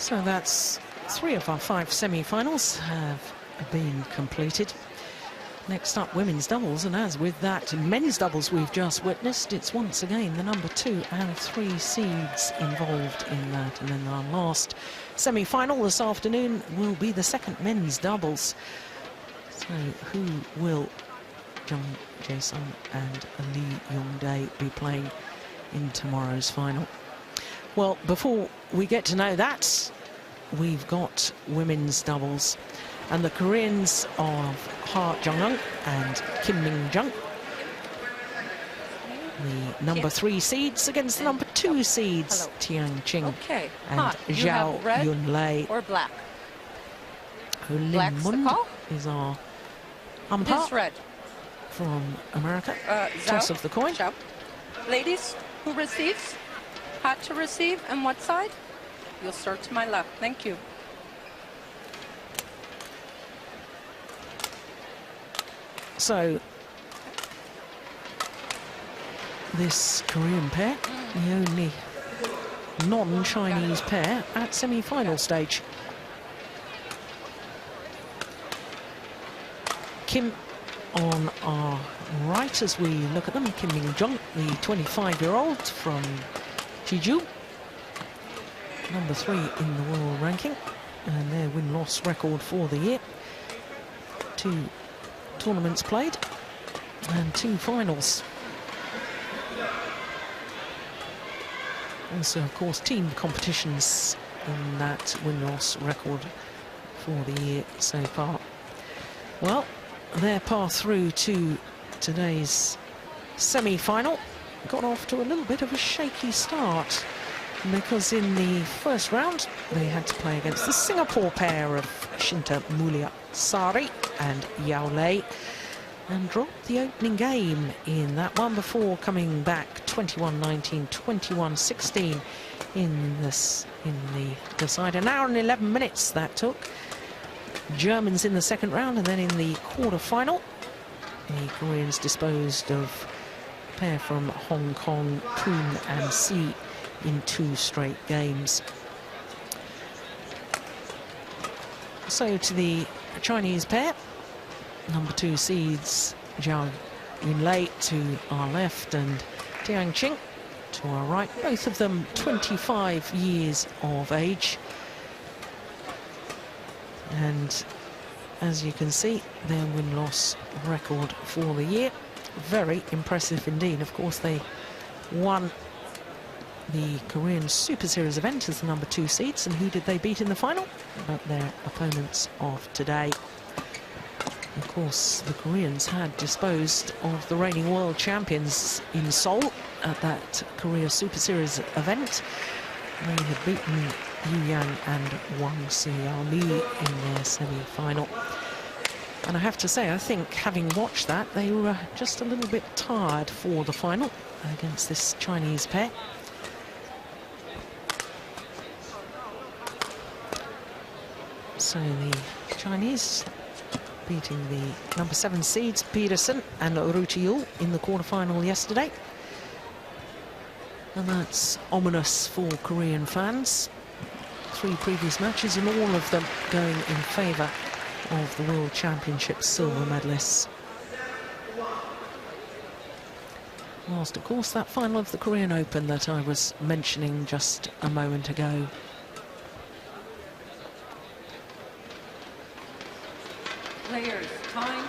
So that's 3 of our 5 semi-finals have been completed. Next up, women's doubles, and as with that men's doubles we've just witnessed, it's once again the number 2 and 3 seeds involved in that. And then our last semi-final this afternoon will be the second men's doubles. So who will Jung Jae-sung and Lee Yunlei be playing in tomorrow's final? Well, before we get to know that, we've got women's doubles. And the Koreans of Ha Jung and Kim Min-jung, the number 3 seeds against the number 2 seeds, Tian Okay. and Zhao Yunlei. Or black. Black's the call? Is our umpire. It's red. From America. Toss of the coin. Zhao. Ladies, who receives? Hot to receive, and what side? You'll start to my left. Thank you. So, this Korean pair, the only non-Chinese pair at semi-final stage. Kim on our right as we look at them. Kim Min-jung, the 25-year-old from Jeju, number 3 in the world ranking, and their win-loss record for the year. 2 tournaments played and 2 finals. Also, of course, team competitions in that win-loss record for the year so far. Well, their path through to today's semi-final got off to a little bit of a shaky start, because in the first round they had to play against the Singapore pair of Shinta Mulia-Sari and Yunlei, and dropped the opening game in that one before coming back 21-19, 21-16 in the decider. An hour and 11 minutes that took. Germans in the second round, and then in the quarter-final the Koreans disposed of a pair from Hong Kong, Poon and Si, in 2 straight games. So to the Chinese pair, number 2 seeds Zhao Yunlei to our left and Tian to our right, both of them 25 years of age. And as you can see, their win-loss record for the year, very impressive indeed. Of course, they won the Korean Super Series event as the number 2 seeds, and who did they beat in the final? But their opponents of today. Of course, the Koreans had disposed of the reigning world champions in Seoul at that Korea Super Series event. They had beaten Yu Yang and Wang Xiaoli in their semi-final. And I have to say, I think, having watched that, they were just a little bit tired for the final against this Chinese pair. So the Chinese beating the number 7 seeds Peterson and Rutiul in the quarterfinal yesterday. And that's ominous for Korean fans. 3 previous matches, and all of them going in favour of the World Championships silver medalists. Whilst, of course, that final of the Korean Open that I was mentioning just a moment ago. Players, time.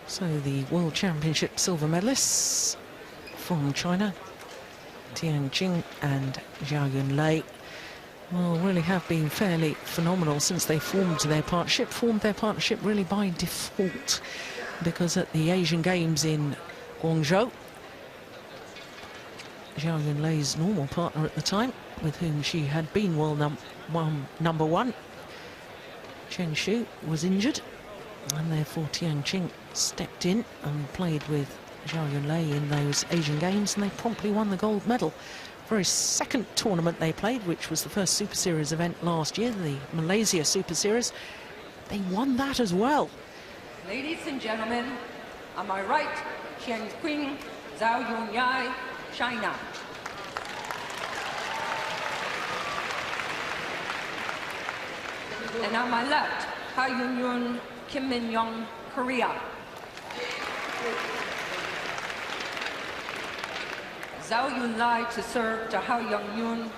So the World Championship silver medalists from China, Tian and Zhao Yunlei, well, really have been fairly phenomenal since they formed their partnership really by default, because at the Asian Games in Guangzhou, Zhao Yunlei's normal partner at the time, with whom she had been world number 1, Chen Xu, was injured, and therefore Tian stepped in and played with Zhao Yunlei in those Asian Games, and they promptly won the gold medal. Very second tournament they played, which was the first Super Series event last year, the Malaysia Super Series, they won that as well. Ladies and gentlemen, on my right, Qing, Zhao Yunlei, China. And on my left, Ha Yun-yun, Kim Min-young, Korea. Zhao Yunlei to serve to Ha Young-yun,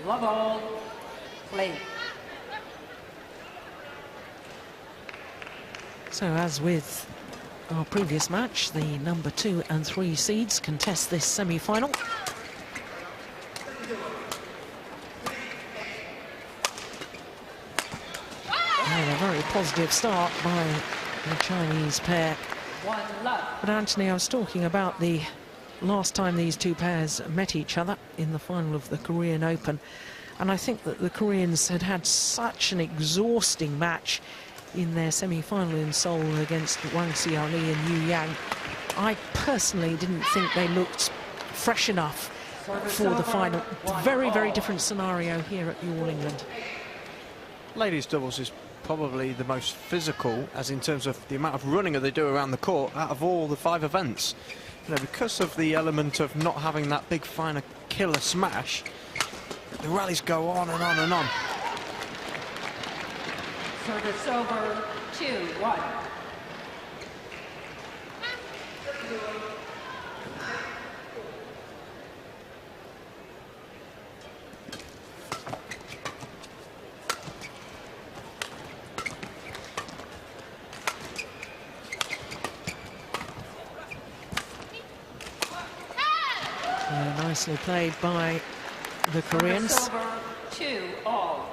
love all, play. So as with our previous match, the number 2 and 3 seeds contest this semi-final. And a very positive start by the Chinese pair. One love. But Anthony, I was talking about the last time these two pairs met each other in the final of the Korean Open, and I think that the Koreans had had such an exhausting match in their semi-final in Seoul against Wang Xiaoli and Yu Yang. I personally didn't think they looked fresh enough for the final. Very, very different scenario here at All England. Ladies doubles is probably the most physical, as in terms of the amount of running that they do around the court, out of all the 5 events. You know, because of the element of not having that big final killer smash, the rallies go on and on and on. Service over, 2-1. Nicely played by the Koreans. Service over, 2-all.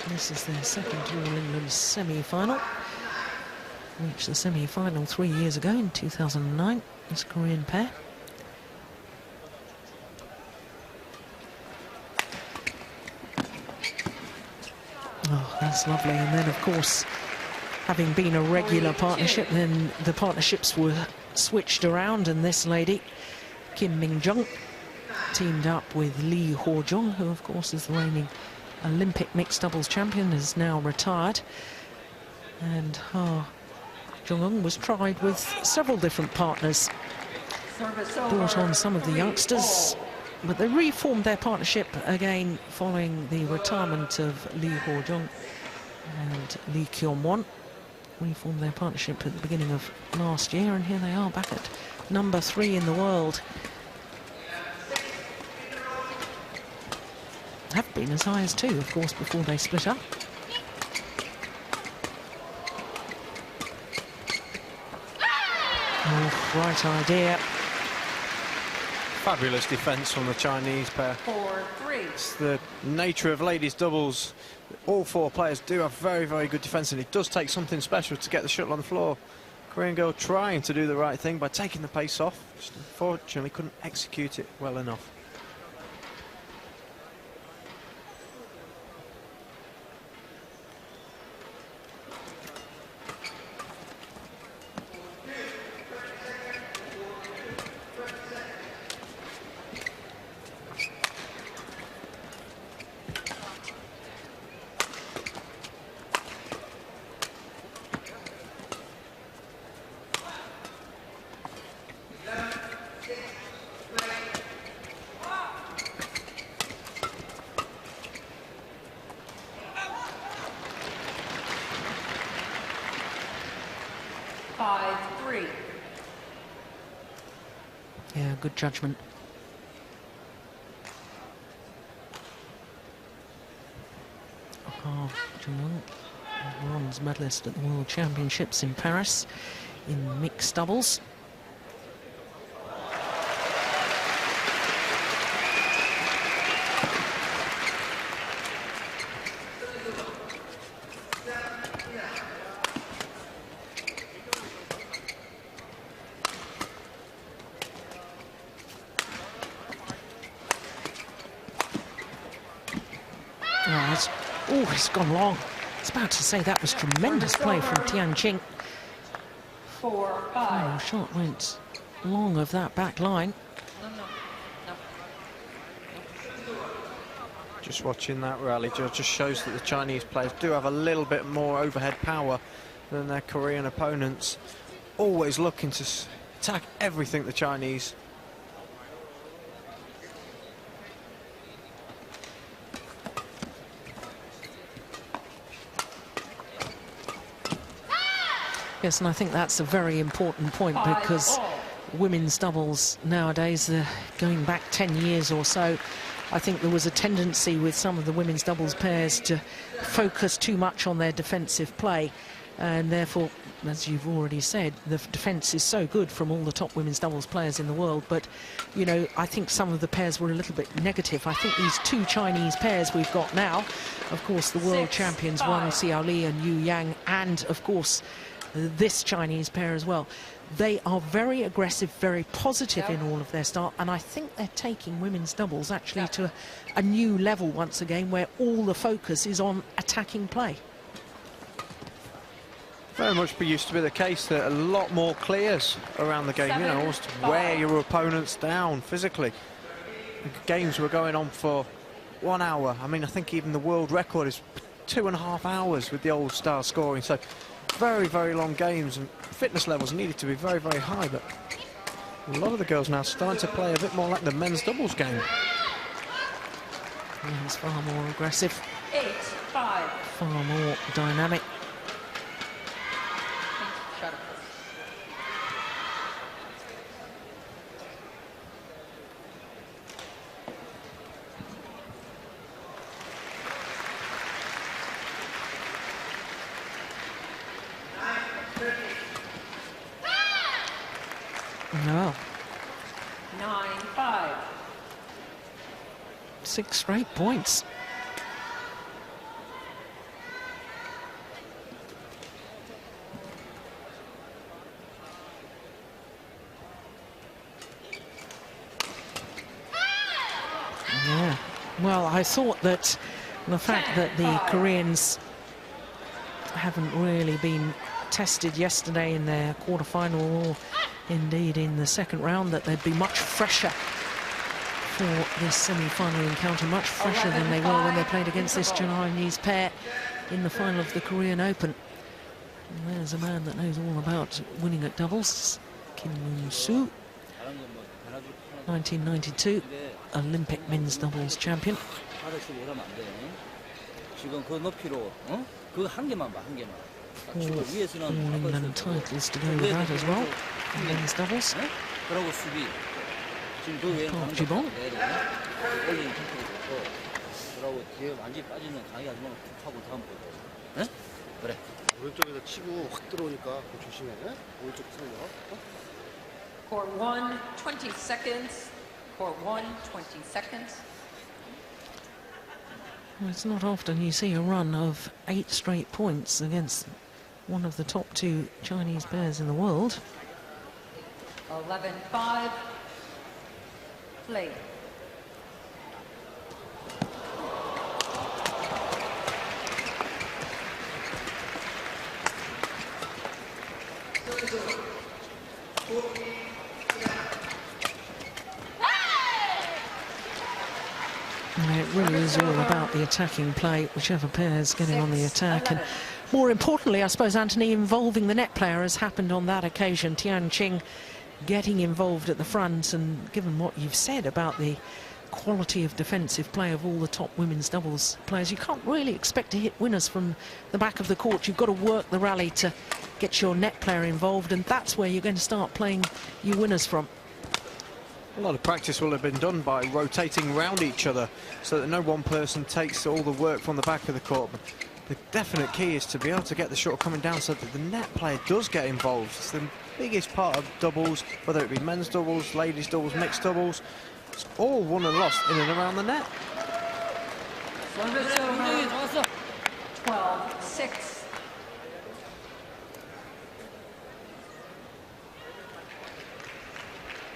This is their second All England semi-final. Reached the semi-final 3 years ago in 2009, this Korean pair. Oh, that's lovely. And then, of course, having been a regular partnership, then the partnerships were switched around, and this lady, Kim Min-jung, teamed up with Lee Ho-jung, who, of course, is the reigning Olympic mixed doubles champion, is now retired. And Jung was tried with several different partners, brought on some of the youngsters, but they reformed their partnership again following the retirement of Lee Ho-jung and Lee Kyung-won. Reformed their partnership at the beginning of last year, and here they are back at number 3 in the world. Have been as high as 2, of course, before they split up. Oh, right idea. Fabulous defence from the Chinese pair. 4-3. It's the nature of ladies doubles. All 4 players do have very, very good defence, and it does take something special to get the shuttle on the floor. Korean girl trying to do the right thing by taking the pace off, just unfortunately couldn't execute it well enough. Yeah, good judgment. Jung, bronze medalist at the World Championships in Paris in mixed doubles. Oh, it's gone long. I was about to say that was tremendous play from Tian. 4-5. Oh, shot went long of that back line. No. Just watching that rally just shows that the Chinese players do have a little bit more overhead power than their Korean opponents. Always looking to attack everything, the Chinese. Yes, and I think that's a very important point, because women's doubles nowadays, going back 10 years or so, I think there was a tendency with some of the women's doubles pairs to focus too much on their defensive play, and therefore, as you've already said, the defence is so good from all the top women's doubles players in the world. But, you know, I think some of the pairs were a little bit negative. I think these two Chinese pairs we've got now, of course, the world champions, Wang Xiaoli and Yu Yang, and, of course, this Chinese pair as well. They are very aggressive, very positive in all of their start, and I think they're taking women's doubles actually to a new level once again, where all the focus is on attacking play. Very much used to be the case that a lot more clears around the game, you know, almost wear your opponents down physically. Games were going on for 1 hour. I mean, I think even the world record is 2.5 hours with the old star scoring. So very, very long games, and fitness levels needed to be very, very high. But a lot of the girls now starting to play a bit more like the men's doubles game. It's far more aggressive, 8-5. far more dynamic. No. 9-5. 6 straight points. Yeah. Well, I thought that the fact that the Koreans haven't really been tested yesterday in their quarterfinal, or indeed in the second round, that they'd be much fresher for this semi-final encounter, much fresher than they were when they played against this Chinese pair in the final of the Korean Open. And there's a man that knows all about winning at doubles, Kim Moon-soo, 1992 Olympic men's doubles champion. All England titles to go with that as well, in men's doubles. Park Ji-bong. Court 1, 20 seconds. Court 1, 20 seconds. Well, it's not often you see a run of 8 straight points against one of the top 2 Chinese pairs in the world. 11-5. Play. And it really is all about the attacking play, whichever pair is getting on the attack. And more importantly, I suppose, Anthony, involving the net player, as happened on that occasion. Tian Qing getting involved at the front, and given what you've said about the quality of defensive play of all the top women's doubles players, you can't really expect to hit winners from the back of the court. You've got to work the rally to get your net player involved, and that's where you're going to start playing your winners from. A lot of practice will have been done by rotating around each other so that no one person takes all the work from the back of the court. But the definite key is to be able to get the shot coming down so that the net player does get involved. It's the biggest part of doubles, whether it be men's doubles, ladies doubles, mixed doubles. It's all won and lost in and around the net. 12-6.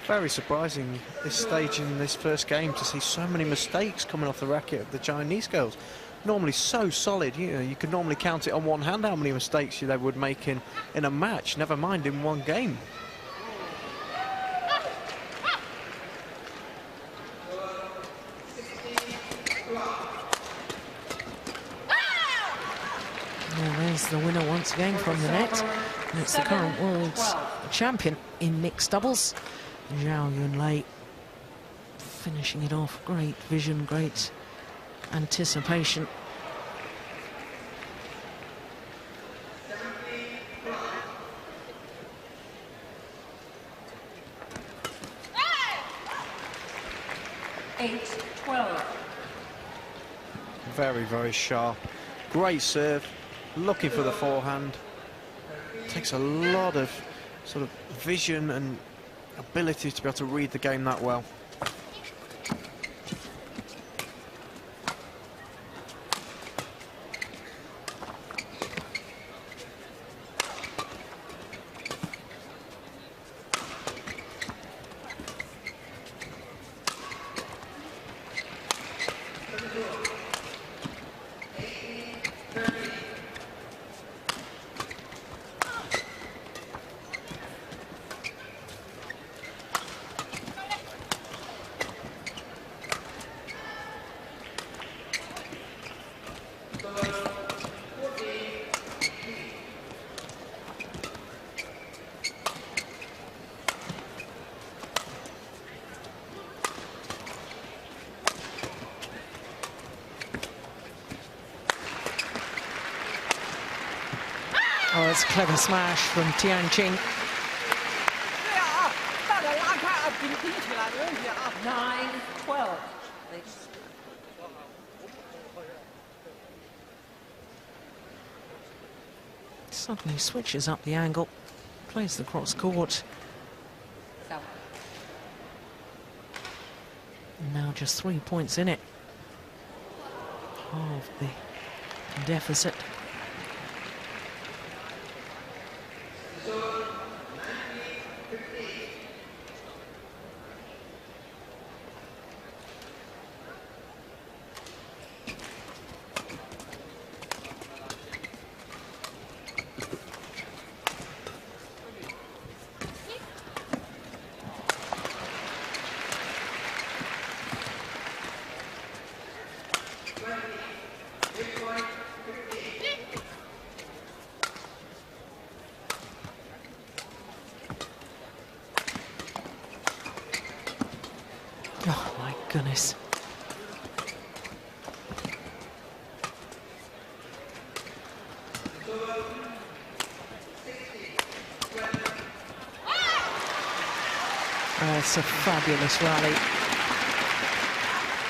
Very surprising this stage in this first game to see so many mistakes coming off the racket of the Chinese girls. Normally so solid, you know, you could normally count it on one hand how many mistakes they would make in a match, never mind in one game. Well, there's the winner once again from the net. And it's the current world champion in mixed doubles, Zhao Yunlei, finishing it off. Great vision, great anticipation. 8-12. Very, very sharp. Great serve. Looking for the forehand. Takes a lot of sort of vision and ability to be able to read the game that well. Oh, it's a clever smash from Tian Qing. 9-12. Ladies. Suddenly switches up the angle, plays the cross court. So, Now just 3 points in it. Half the deficit. Oh my goodness. It's a fabulous rally.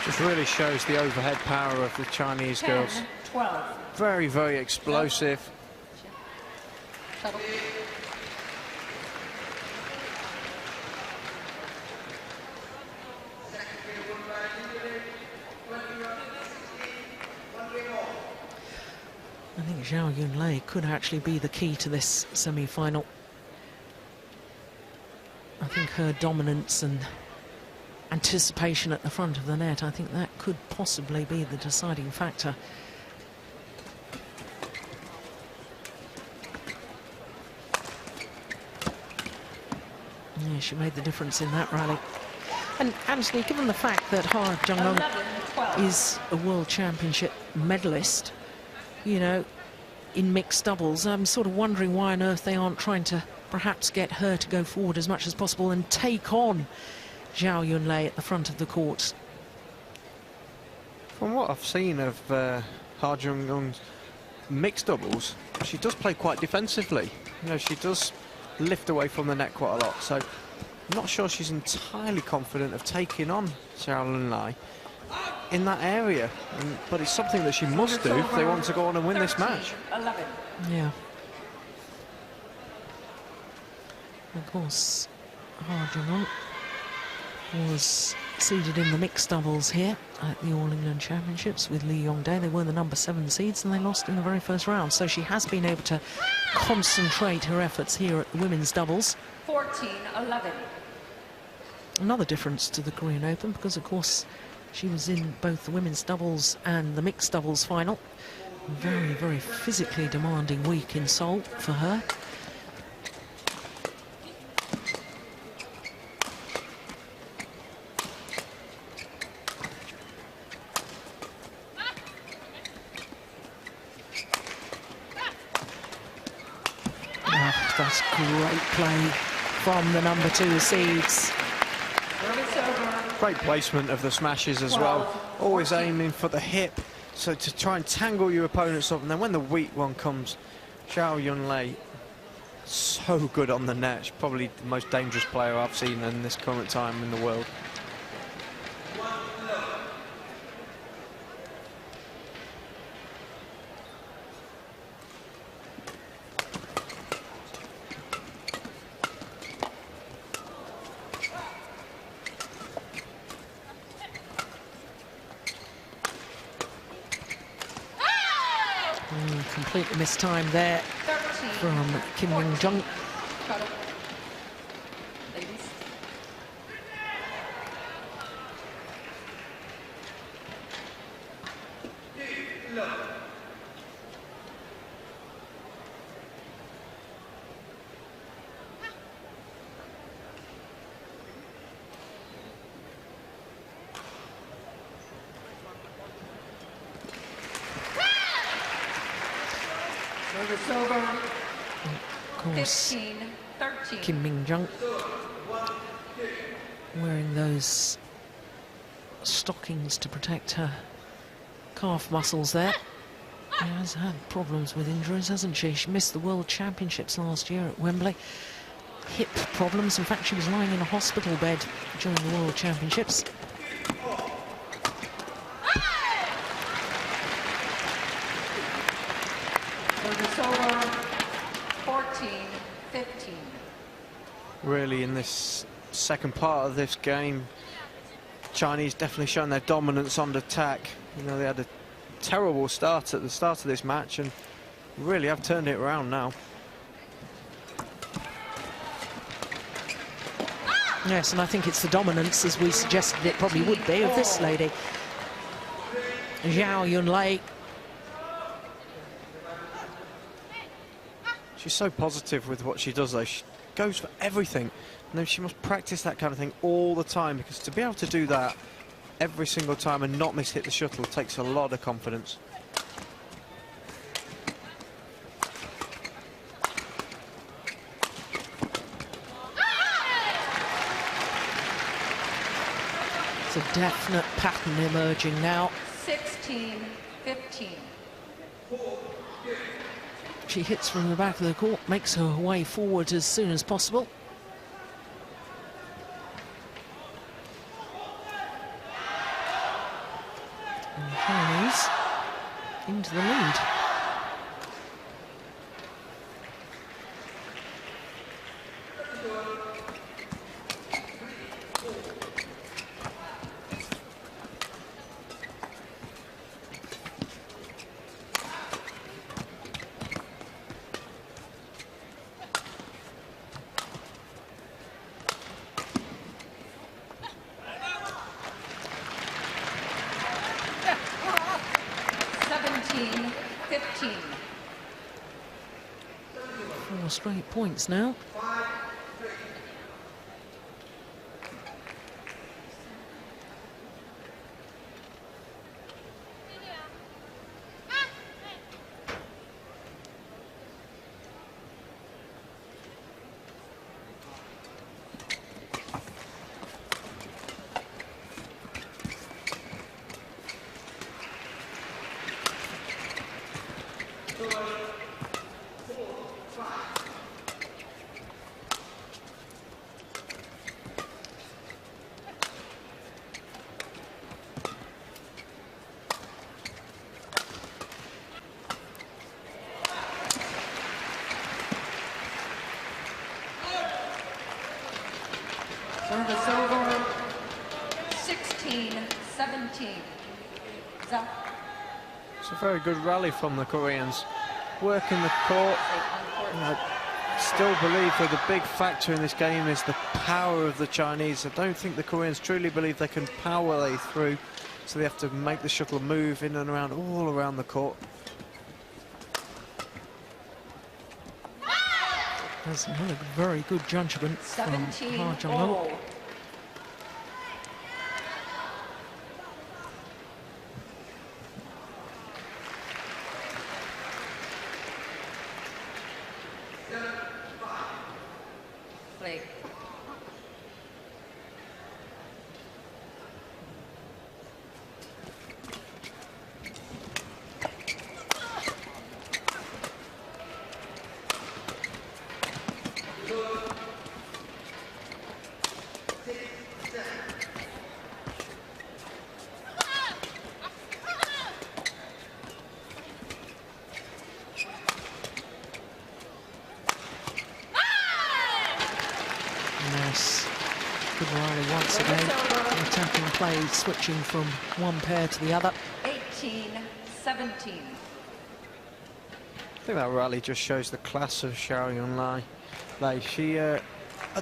Just really shows the overhead power of the Chinese girls. 10-12. Very, very explosive. Shuttle. I think Zhao Yunlei could actually be the key to this semi-final. I think her dominance and anticipation at the front of the net, I think that could possibly be the deciding factor. Yeah, she made the difference in that rally. And Anthony, given the fact that Jung 11-12. is a World Championship medalist, you know, in mixed doubles, I'm sort of wondering why on earth they aren't trying to perhaps get her to go forward as much as possible and take on Zhao Yunlei at the front of the court. From what I've seen of Jung's mixed doubles, she does play quite defensively. You know, she does lift away from the net quite a lot. So I'm not sure she's entirely confident of taking on Zhao Yunlei in that area. But it's something that she must do if they want to go on and win this match. 11. Yeah. Of course, Jung was seeded in the mixed doubles here at the All England Championships with Lee Yongdae. They were the number 7 seeds and they lost in the very first round. So she has been able to concentrate her efforts here at the women's doubles. 14-11. Another difference to the Korean Open because, of course, she was in both the women's doubles and the mixed doubles final. Very, very physically demanding week in Seoul for her. That's great play from the number 2 seeds. Great placement of the smashes as well. Always aiming for the hip, so to try and tangle your opponents up. And then when the weak one comes, Zhao Yunlei, so good on the net. She's probably the most dangerous player I've seen in this current time in the world. Completely missed time there 13, from Kim Jung. shuttle. Ladies. Service over. Of course, 15, 13. Kim Jung wearing those stockings to protect her calf muscles there. She has had problems with injuries, hasn't she? She missed the World Championships last year at Wembley. Hip problems. In fact, she was lying in a hospital bed during the World Championships. Service over. 14, 15. Really, in this second part of this game, Chinese definitely showing their dominance on the attack. You know, they had a terrible start at the start of this match and really have turned it around now. Yes, and I think it's the dominance, as we suggested it probably would be, of this lady. Zhao Yunlei. She's so positive with what she does, though. She goes for everything. And then she must practice that kind of thing all the time, because to be able to do that every single time and not miss hit the shuttle takes a lot of confidence. It's a definite pattern emerging now. 16, 15. She hits from the back of the court, makes her way forward as soon as possible. And Chinese into the lead. Four straight points now. Service over. 16, 17. Zhao. It's a very good rally from the Koreans. Working the court. And I still believe that the big factor in this game is the power of the Chinese. I don't think the Koreans truly believe they can power their way through, so they have to make the shuttle move in and around, all around the court. There's another very good judgment from 17, Jung. all. Play. rally once again. Attacking play, switching from one pair to the other. 18-17. I think that rally just shows the class of Zhao Yunlei. She, at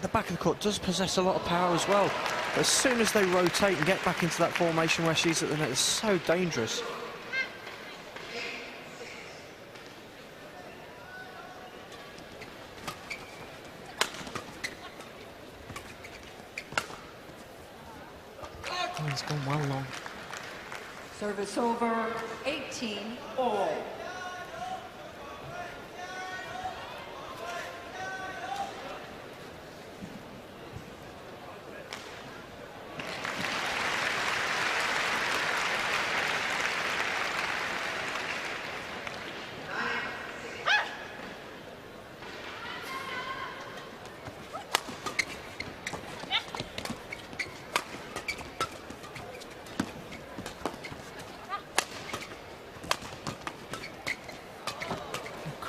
the back of the court, does possess a lot of power as well. But as soon as they rotate and get back into that formation where she's at the net, it's so dangerous. Oh, it's gone well long. Service over, 18-all.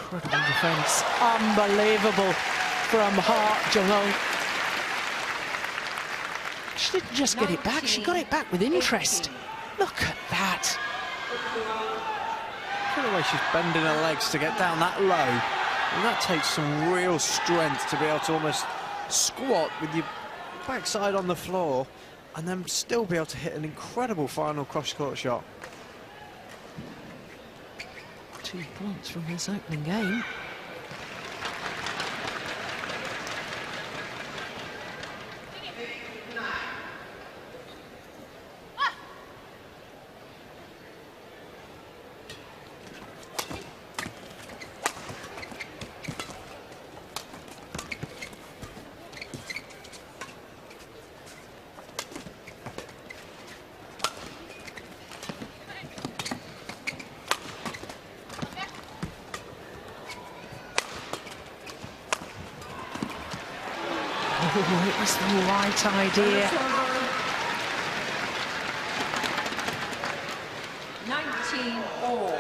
Incredible defence. Unbelievable from Jung. She didn't just get it back, she got it back with interest. Look at that. Look at the way she's bending her legs to get down that low. And that takes some real strength to be able to almost squat with your backside on the floor and then still be able to hit an incredible final cross-court shot. 2 points from this opening game. Oh, it was the right idea. 19-all.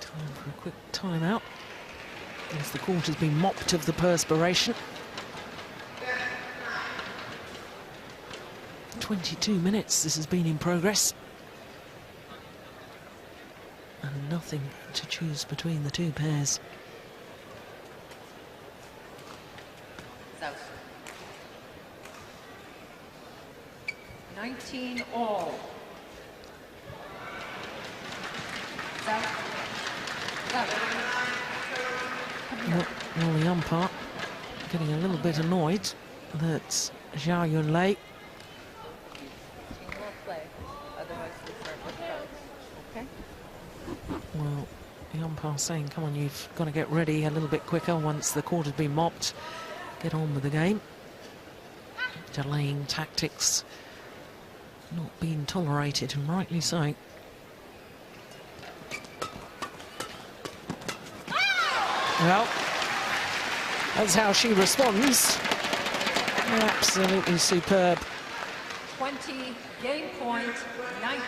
Time for a quick timeout. As the court has been mopped of the perspiration. 22 minutes this has been in progress. And nothing to choose between the two pairs. Zhao. 19-all. Zhao. Well, the umpire getting a little bit annoyed that Zhao Yunlei well, the umpire saying, come on, you've got to get ready a little bit quicker once the court has been mopped. Get on with the game. Delaying tactics not being tolerated, and rightly so. Well, that's how she responds. Absolutely superb. 20, game point, 19.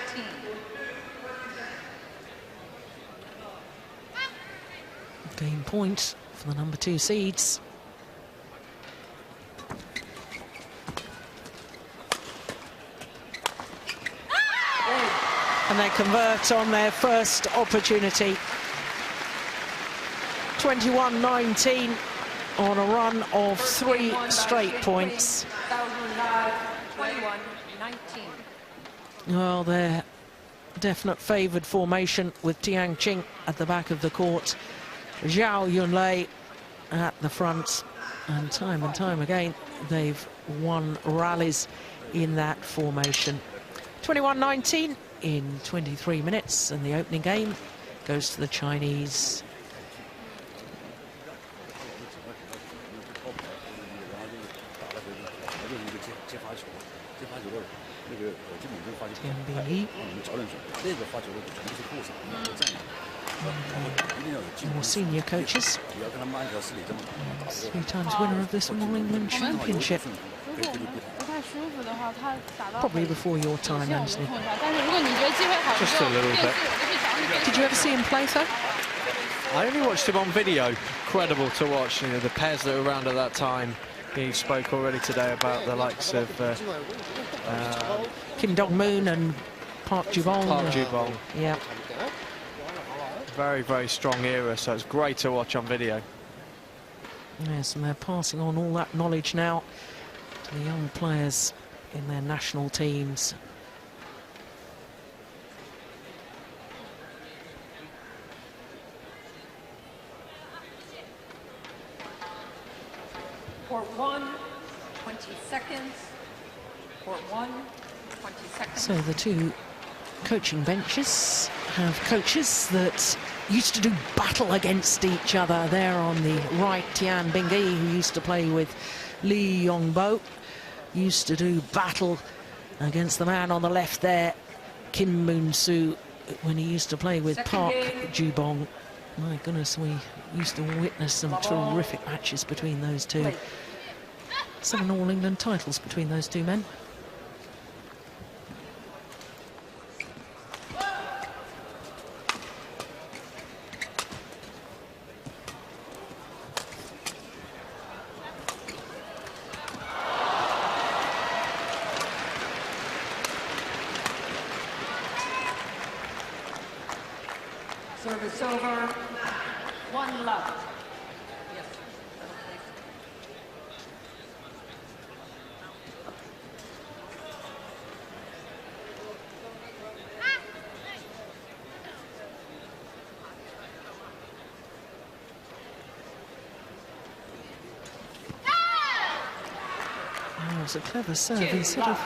Game point for the number 2 seeds. And they convert on their first opportunity. 21-19 on a run of 3 straight points. 21-19. Well, they're definite favoured formation with Tian Qing at the back of the court. Zhao Yunlei at the front. And time again, they've won rallies in that formation. 21-19 in 23 minutes, and the opening game goes to the Chinese. Tian. more senior coaches. 3 times winner of this All England Championship. Probably before your time, Anthony. Just a little bit. Did you ever see him play, though? I only watched him on video. Incredible to watch. You know, the pairs that were around at that time. He spoke already today about the likes of Kim Dong-moon and Park Ju-bong. Park Ju-bong. Yeah. Very, very strong era, so it's great to watch on video. Yes, and they're passing on all that knowledge now to the young players in their national teams. Court 1, 20 seconds. Court 1, 20 seconds. So the 2 coaching benches have coaches that used to do battle against each other. There on the right, Tian, who used to play with Lee Yongbo, used to do battle against the man on the left there, Kim Moon-soo, when he used to play with Park Ju-bong. My goodness, we used to witness some terrific matches between those 2. 7 All England titles between those 2 men. Service over. 1 love. Yes. Oh, it's a clever serve. Instead of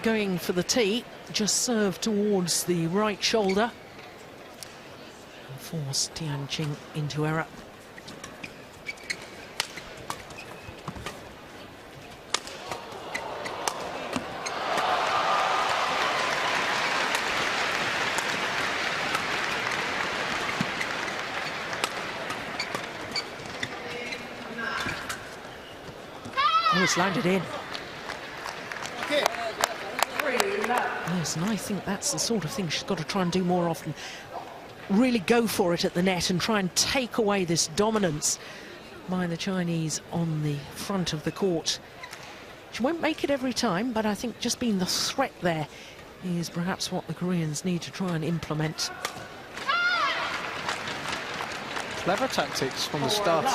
going for the tee, just serve towards the right shoulder. Force Tian Qing into error. Oh, it's landed in. Yes, and I think that's the sort of thing she's got to try and do more often. Really go for it at the net and try and take away this dominance by the Chinese on the front of the court. She won't make it every time, but I think just being the threat there is perhaps what the Koreans need to try and implement. Clever tactics from the start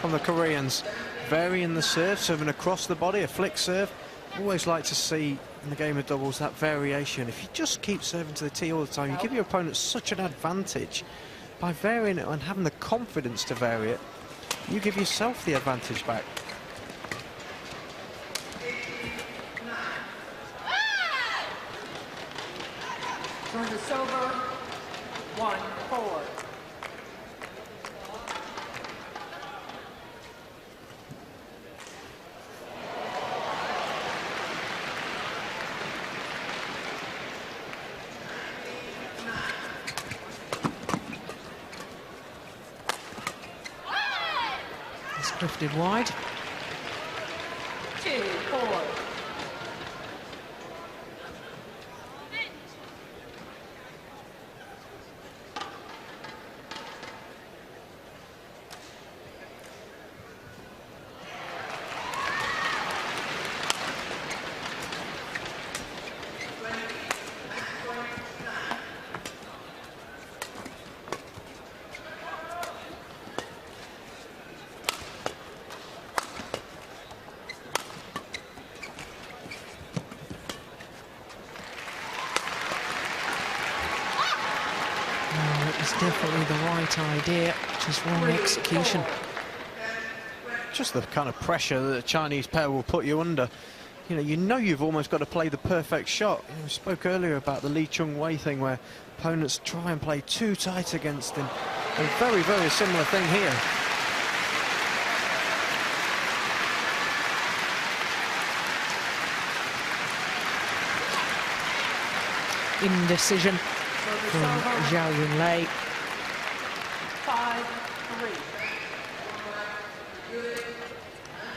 from the Koreans. Varying the serve, serving across the body, a flick serve. Always like to see in the game of doubles that variation. If you just keep serving to the tee all the time, you give your opponent such an advantage. By varying it and having the confidence to vary it, you give yourself the advantage back. Service over. 1-4. Drifted wide. 2-4. Definitely the right idea, just wrong execution. Just the kind of pressure that the Chinese pair will put you under. You know you've almost got to play the perfect shot. We spoke earlier about the Lee Chung-wei thing where opponents try and play too tight against him. A very, very similar thing here. Indecision from Zhao Yunlei.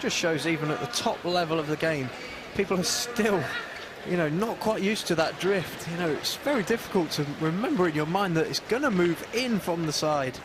Just shows even at the top level of the game, people are still, you know, not quite used to that drift. You know, it's very difficult to remember in your mind that it's going to move in from the side.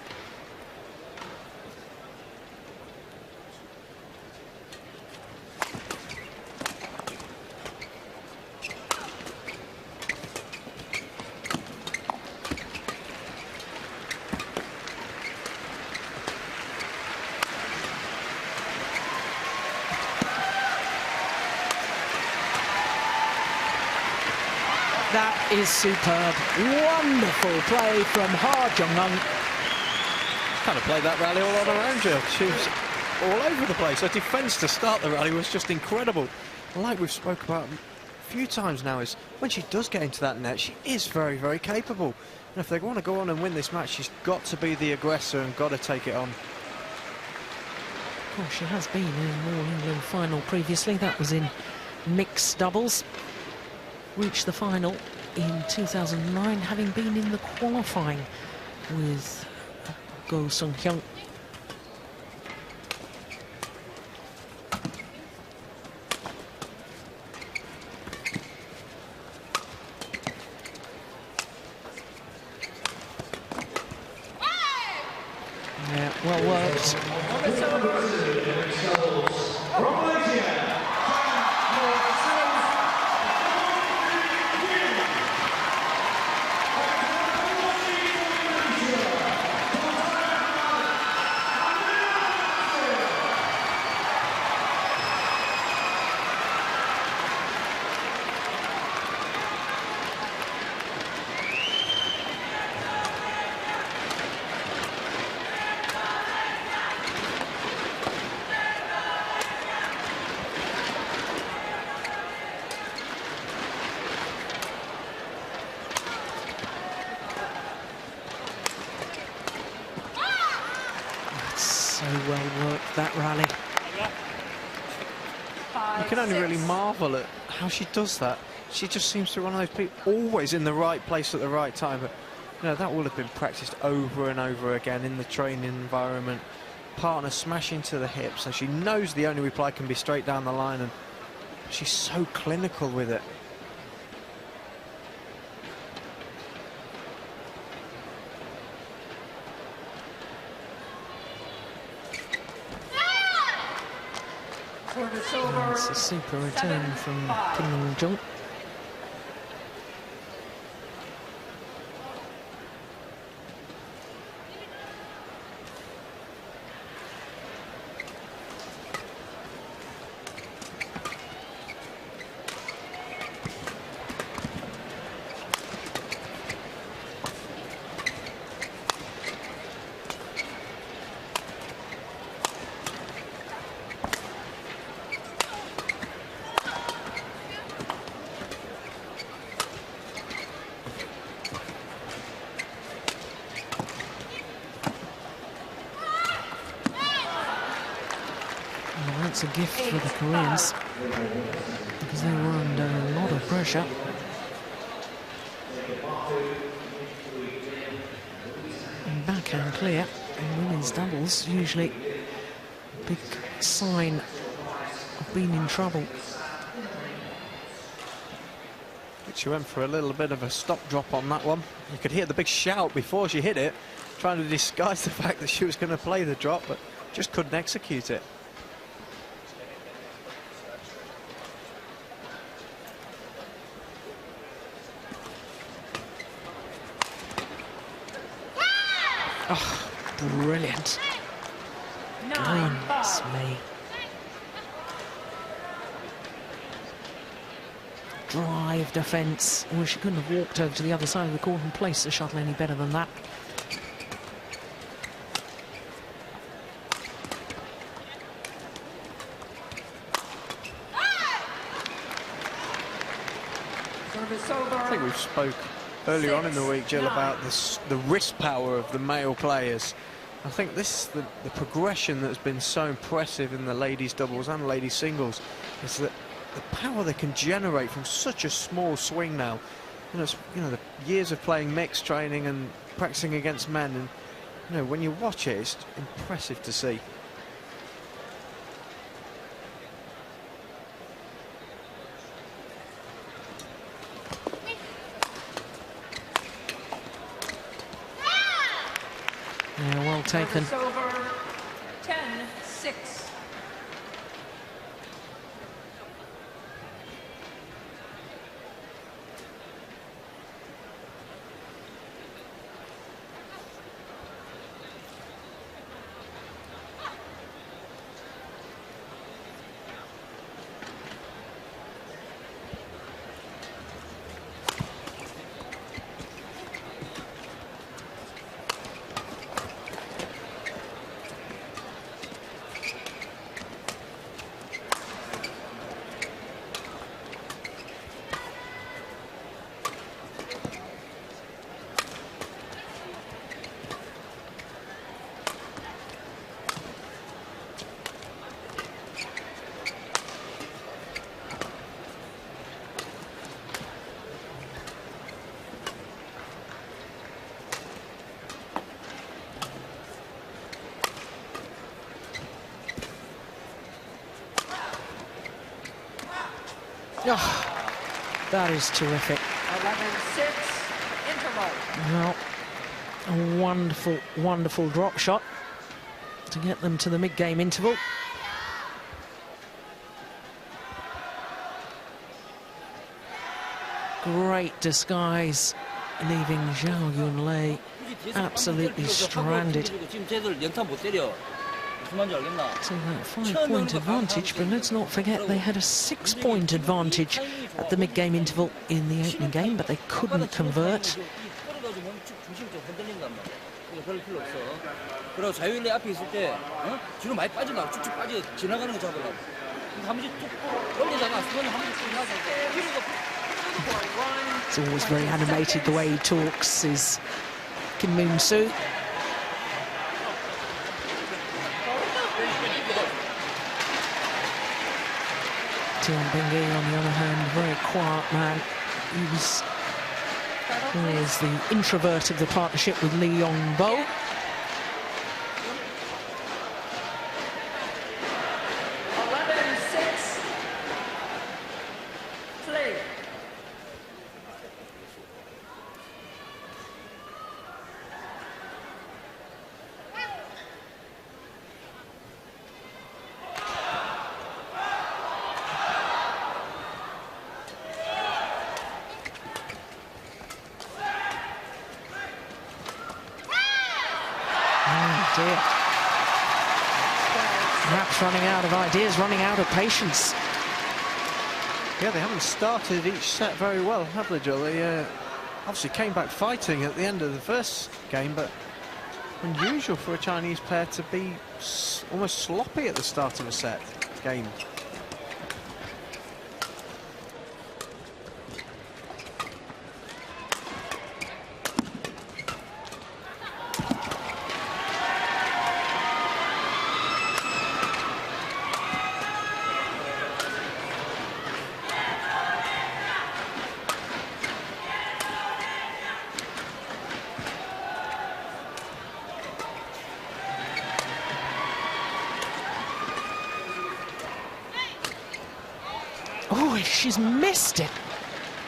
That is superb. Wonderful play from Jung. Kind of played that rally all on her own, Jill. She was all over the place. Her defence to start the rally was just incredible. Like we've spoke about a few times now, is when she does get into that net, she is very, very capable. And if they want to go on and win this match, she's got to be the aggressor and got to take it on. Of course, she has been in an All-England final previously. That was in mixed doubles. Reached the final in 2009, having been in the qualifying with Go Sung-hyun. Yeah, well worked. So well worked, that rally. You can only really marvel at how she does that. She just seems to be one of those people always in the right place at the right time. But you know, that will have been practiced over and over again in the training environment. Partner smashing to the hips, and she knows the only reply can be straight down the line, and she's so clinical with it. It's a super return from Jung. That's a gift for the Koreans because they were under a lot of pressure. And backhand clear in women's doubles, usually a big sign of being in trouble. She went for a little bit of a stop drop on that one. You could hear the big shout before she hit it, trying to disguise the fact that she was going to play the drop, but just couldn't execute it. Oh, brilliant. Goodness me. Drive defence. Well, she couldn't have walked over to the other side of the court and placed the shuttle any better than that. I think we've spoke earlier on in the week, Jill, about the wrist power of the male players. I think this the progression that's been so impressive in the ladies doubles and ladies singles is that the power they can generate from such a small swing now. You know, the years of playing mixed training and practicing against men, and You know, when you watch it, it's impressive to see. Yeah, well taken. Service over 10-6. Oh, that is terrific. 11-6, interval. Well, a wonderful, wonderful drop shot to get them to the mid-game interval. Great disguise, leaving Zhao Yunlei absolutely stranded. So that 5-point advantage, but let's not forget they had a 6-point advantage at the mid-game interval in the opening game, but they couldn't convert. It's always very animated the way he talks, is Kim Moon-soo. Tian, on the other hand, very quiet man. He is the introvert of the partnership with Lee Yong-bo. Perhaps running out of ideas, running out of patience. Yeah, they haven't started each set very well, have they, Joel? They obviously came back fighting at the end of the first game, but unusual for a Chinese pair to be almost sloppy at the start of a set game. Oh, she's missed it.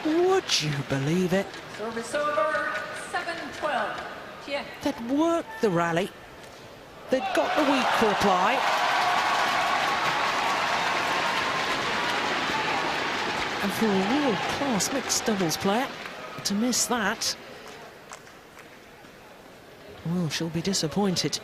Would you believe it? Service over, 7-12. Tian. They'd worked the rally. They'd got the weak reply. And for a world-class mixed doubles player to miss that, well, she'll be disappointed.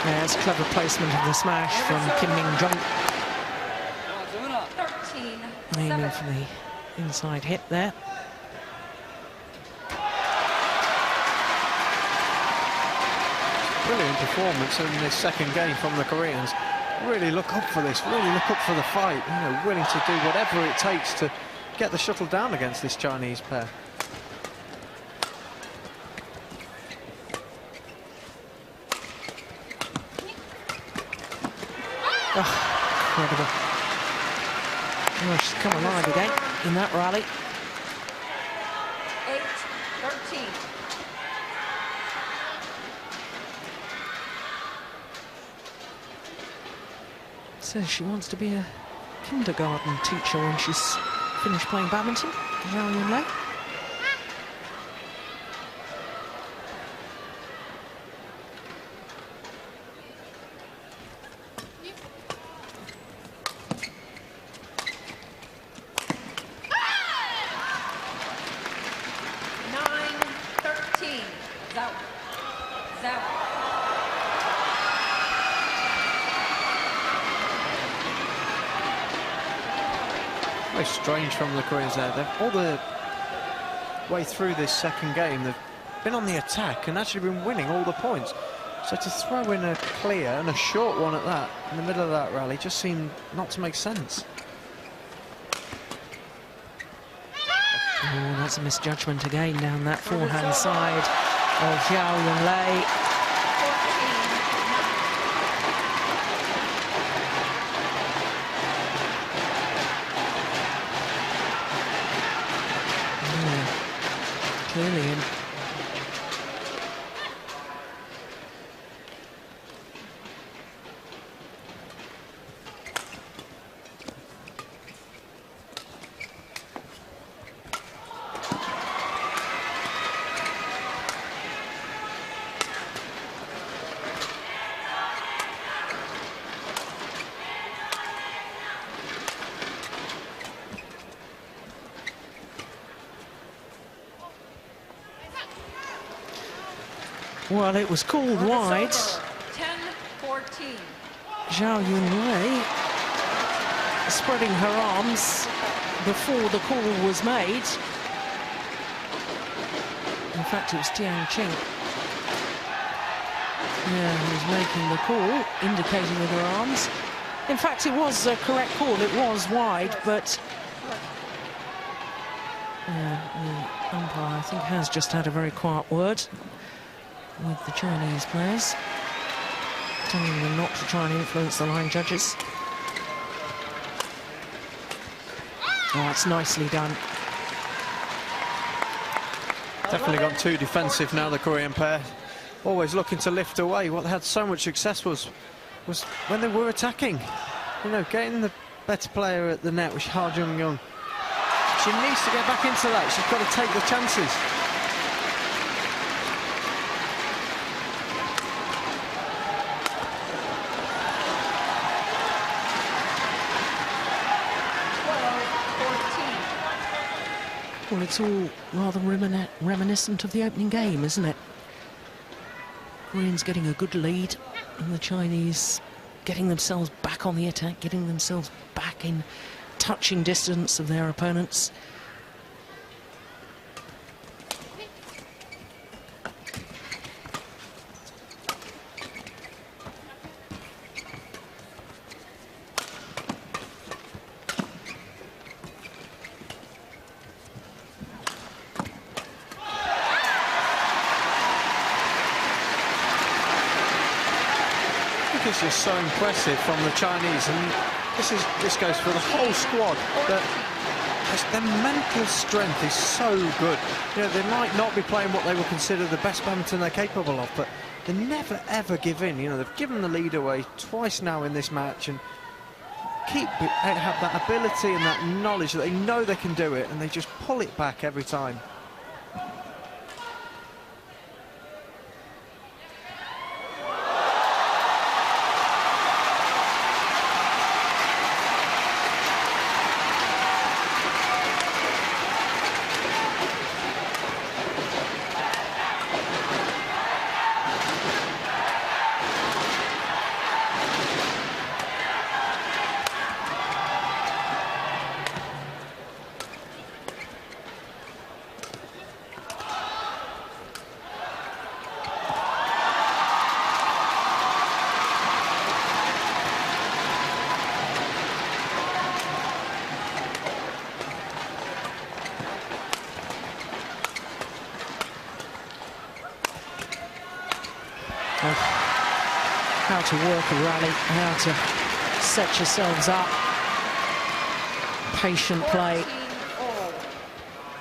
There's clever placement of the smash from Jung. Aiming for the inside hip there. Brilliant performance in this second game from the Koreans. Really look up for this, really look up for the fight. You know, willing to do whatever it takes to get the shuttle down against this Chinese pair. Oh, incredible. Oh, she's come alive again in that rally. 8-13. Says she wants to be a kindergarten teacher when she's finished playing badminton. Zhao Yunlei. Very strange from the Koreans there. They've all the way through this second game, they've been on the attack and actually been winning all the points. So to throw in a clear and a short one at that, in the middle of that rally, just seemed not to make sense. Oh, that's a misjudgment again down that forehand side of Zhao Yunlei. Clearly in. Well, it was called wide. 10-14. Zhao Yunlei spreading her arms before the call was made. In fact, it was Tian Qing. Yeah, who was making the call, indicating with her arms. In fact, it was a correct call. It was wide, but yeah, the umpire, I think, has just had a very quiet word with the Chinese players, telling them not to try and influence the line judges. Oh, it's nicely done. Definitely got too defensive now, the Korean pair. Always looking to lift away. What they had so much success was when they were attacking. You know, getting the better player at the net, which is Jung. She needs to get back into that. She's got to take the chances. Well, it's all rather reminiscent of the opening game, isn't it? Koreans getting a good lead, and the Chinese getting themselves back on the attack, getting themselves back in touching distance of their opponents. It's just so impressive from the Chinese, and this goes for the whole squad. That their mental strength is so good. You know, they might not be playing what they would consider the best badminton they're capable of, but they never ever give in. You know, they've given the lead away twice now in this match, and have that ability and that knowledge that they know they can do it, and they just pull it back every time. of how to work a rally, how to set yourselves up. Patient play.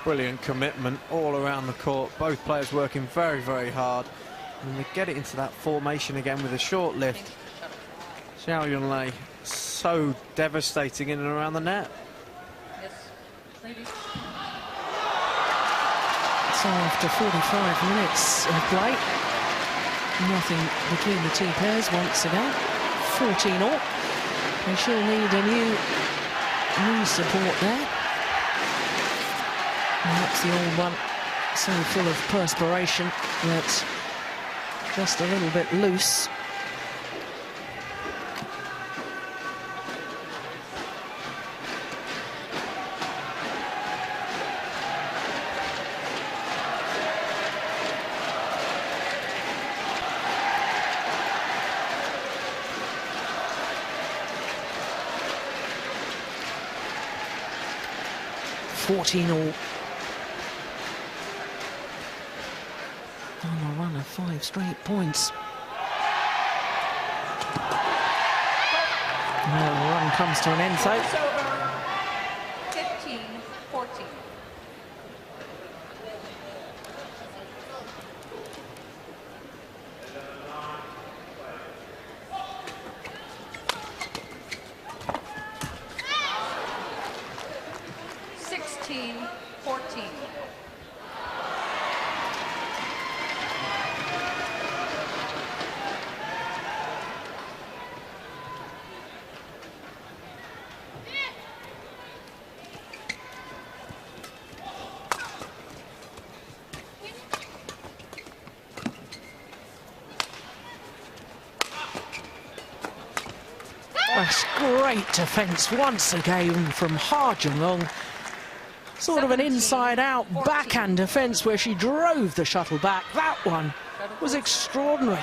Brilliant commitment all around the court. Both players working very, very hard. And we get it into that formation again with a short lift. Zhao Yunlei, so devastating in and around the net. Yes, ladies. So after 45 minutes of play, nothing between the two pairs once again. 14-all. They shall need a new knee support there. And that's the old one, so full of perspiration that just a little bit loose. All on a run of 5 straight points. Now the run comes to an end, though. 15-14. That's great defence once again from Jung. Sort of an inside-out backhand defence where she drove the shuttle back. That one was extraordinary.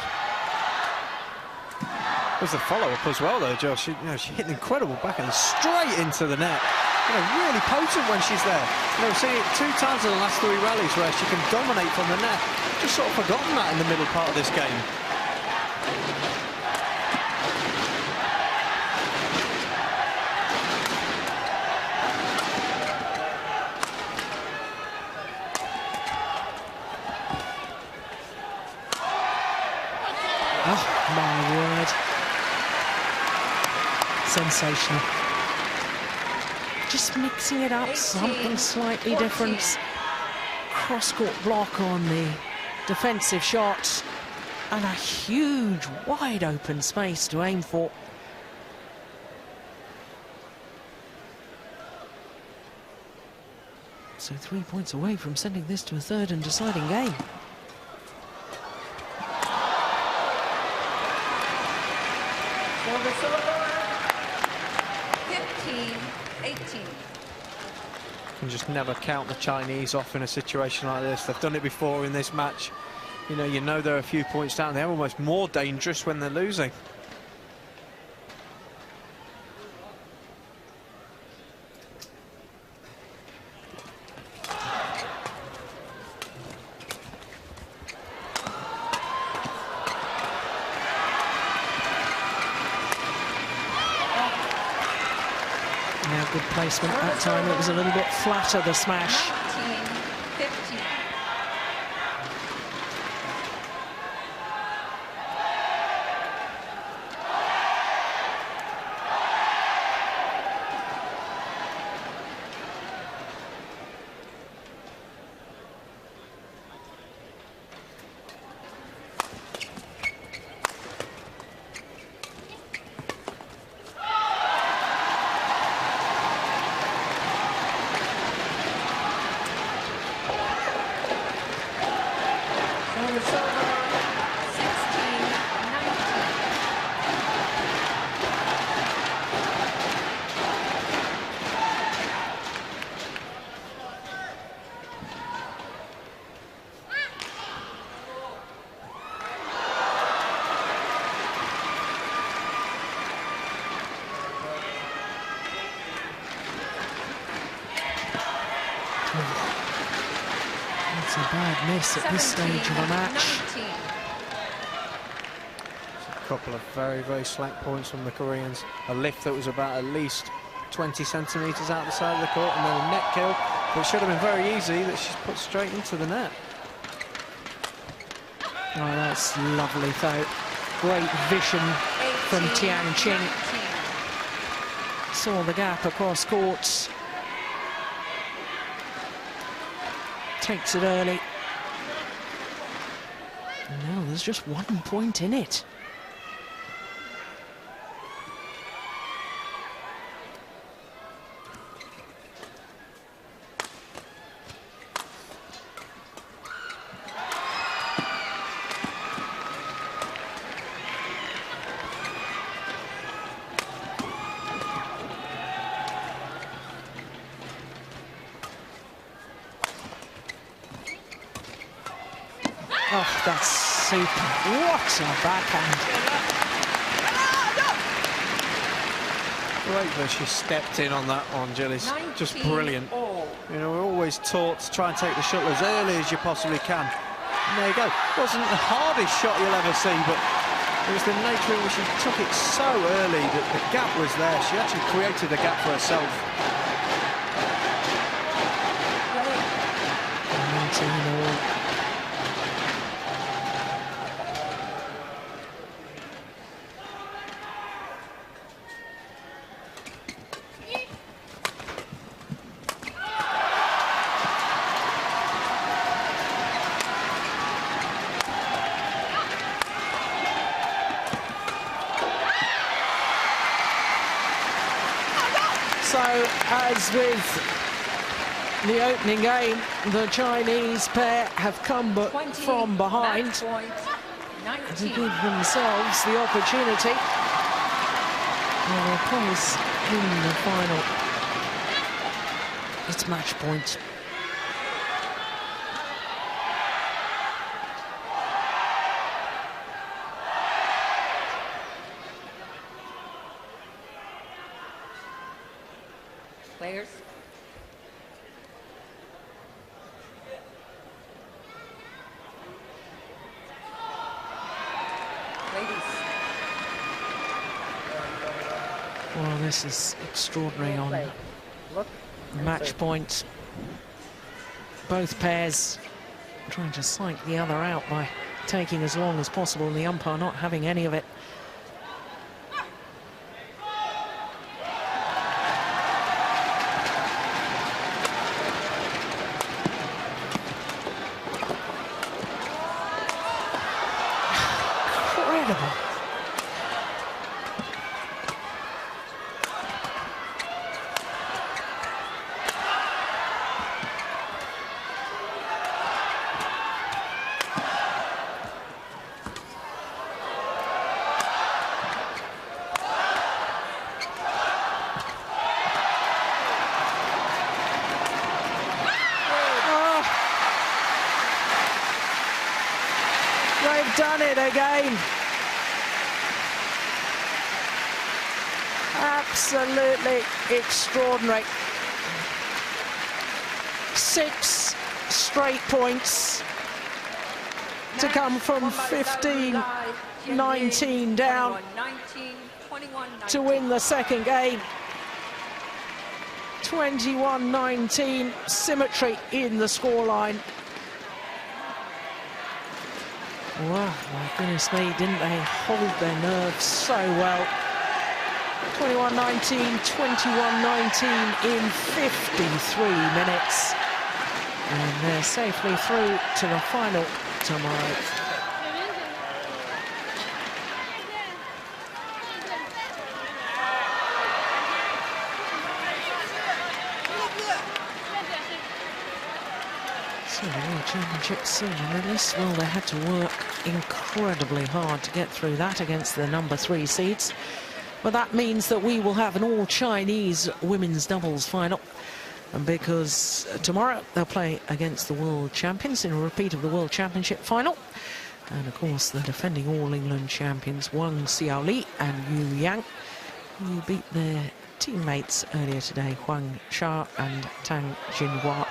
There's a follow-up as well, though, Josh. She hit an incredible backhand straight into the net. Really potent when she's there. We've seen it 2 times in the last 3 rallies where she can dominate from the net. Just sort of forgotten that in the middle part of this game. Oh, my word. Sensational. Just mixing it up, something slightly different. Cross-court block on the defensive shots. And a huge, wide-open space to aim for. So 3 points away from sending this to a third and deciding game. Service over. 15-18. Can just never count the Chinese off in a situation like this. They've done it before in this match. You know they're a few points down. They're almost more dangerous when they're losing. Good placement that time. It was a little bit flatter, the smash. 19-15. That's a bad miss at this stage of a match. 19. couple of very, very slack points from the Koreans. A lift that was about at least 20 centimetres out the side of the court, and then a net kill that should have been very easy that she's put straight into the net. Oh, that's lovely though. Great vision from Tian Qing. Saw the gap across courts. Takes it early. No, there's just 1 point in it. Oh, that's super. What a backhand. Great that she stepped in on that one, Jilly's just brilliant. You know, we're always taught to try and take the shuttle as early as you possibly can. And there you go. Wasn't the hardest shot you'll ever see, but it was the nature in which she took it so early that the gap was there. She actually created a gap for herself. 19-all. So, as with the opening game, the Chinese pair have come from behind to give themselves the opportunity for their place in the final. It's match point. Players. Ladies. Well, this is extraordinary on match point. Both pairs trying to psych the other out by taking as long as possible, and the umpire not having any of it. Incredible. They've done it again. Absolutely extraordinary. 6 straight points to come from 15-19 down to win the second game. 21-19, symmetry in the scoreline. Wow, my goodness me, didn't they hold their nerves so well. 21-19, 21-19 in 53 minutes. And they're safely through to the final tomorrow. So the World Championship silver medalists, well, they had to work incredibly hard to get through that against the number 3 seeds. But that means that we will have an all-Chinese women's doubles final. And because tomorrow they'll play against the world champions in a repeat of the World Championship final. And of course the defending All-England champions Wang Xiaoli and Yu Yang, who beat their teammates earlier today, Huang Sha and Tang Jinhua.